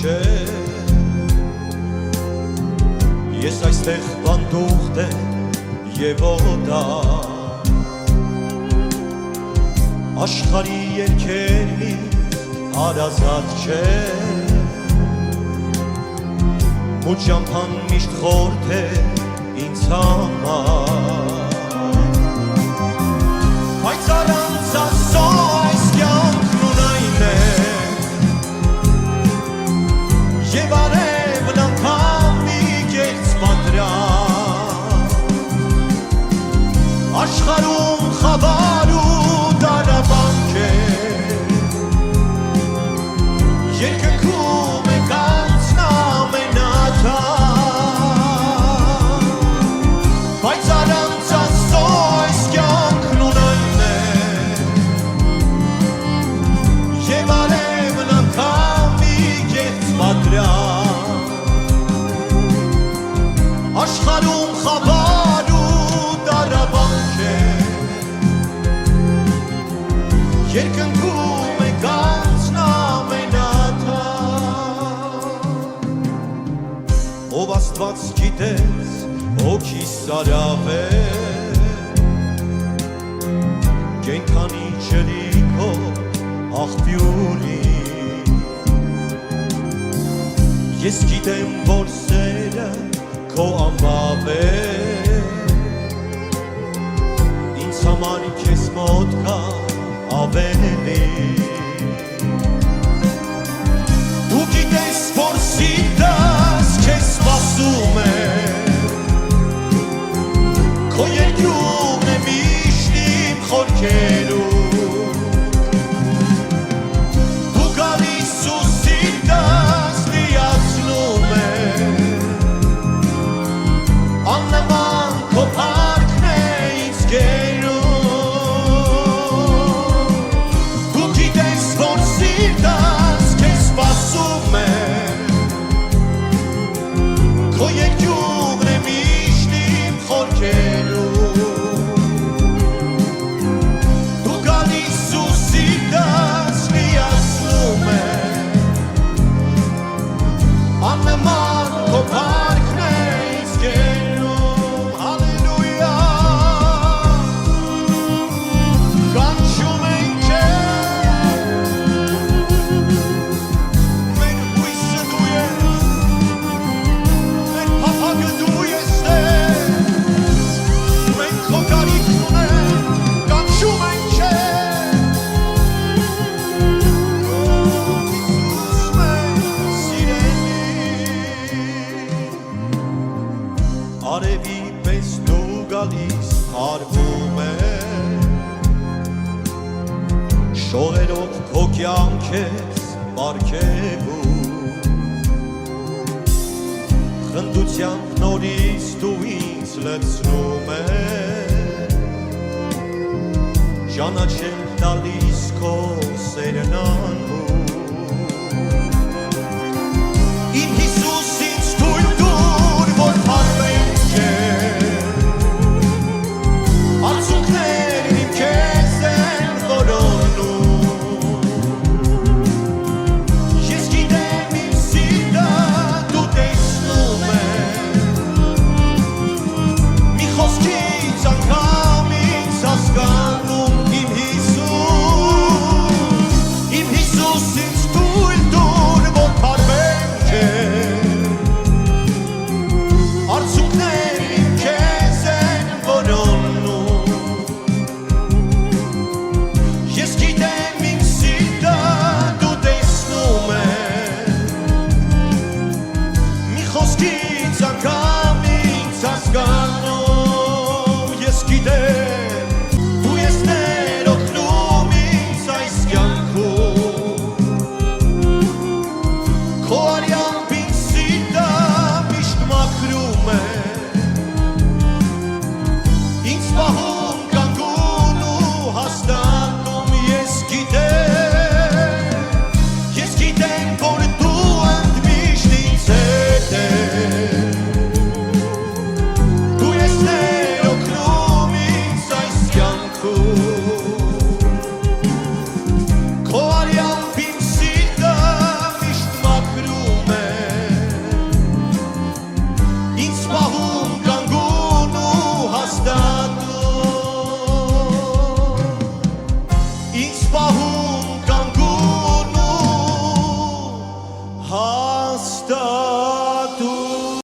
չէ Ես այստեղ բանդուղտ եմ և օտար Աշխարհի երգերից հարազատ չէ Ու ճամփան միշտ խորթ է ինձ համար Բայց առանց ասո այս կյանքն ունայն է Եվ արևն անգամ մի կեղծ պատրաստ Աշխարհում խավար ու դարաբանք է Երկնքում է կանցն ամենաթան Բայց առանց ասո այս կյանքն ունայն է Եվ արևն անգամ մի կեղծ պատրաստ Աշխարհում խավար ու դարաբանք է Երկնքում է կանցն ամենաթան Ով Աստված գիտես հոգիս սարավ է Կենքանի ջրիկով աղբյուրի Ես գիտեմ, որ սերը քո ամբավ է Ինձ համար քեզ մոտ կա ավելի Դու գիտես, որ սիրտս քեզ սպասում է Քո երկրում է միշտ իմ խորքերում Դու գալիս ու սիրտս լիացնում է Աննման քո փառքն է ինձ գերում Դու գիտես, որ սիրտս քեզ սպասում է Քո երկրում է միշտ իմ խորքերում Դու գալիս ու սիրտս լիացնում է Աննման քո փառքն է ինձ գերում Հալելույա Կանչում ենք քեզ Մեր հույսը դու ես Մեր փափագը դու ես Տեր Մենք քո կարիքն ունենք Կանչում ենք քեզ Հիսուս մեր սիրելի Արևի պես դու գալիս հարվում է Շողերով քո կյանք ես պարգևում Խնդությամբ նորից դու ինձ լցնում ես Ճանաչել տալիս քո սերն անհուն Իմ Հիսուս ինձ թույլ տուր, որ փառվեմ քեզ Արցունքներն իմ քեզ են որոնում Ես գիտեմ իմ սիրտը դու տեսնում ես Մի խոսքից անգամ ինձ հասկանում Իմ Հիսուս ինձ թույլ տուր, որ փառվեմ քեզ Արցունքներն իմ քեզ են որոնում Ես գիտեմ իմ սիրտը դու տեսնում ես Մի խոսքից անգամ ինձ հասկանում Ես գիտեմ դու ես Տեր օգնում ինձ այս կյանքում Քո արյամբ ինձ սիրտը միշտ մաքրում է Ինձ պահում կանգուն ու հաստատում Ես գիտեմ, որ դու ընդմիշտ ինձ հետ ես Դու ես Տեր օգնում ինձ այս կյանքում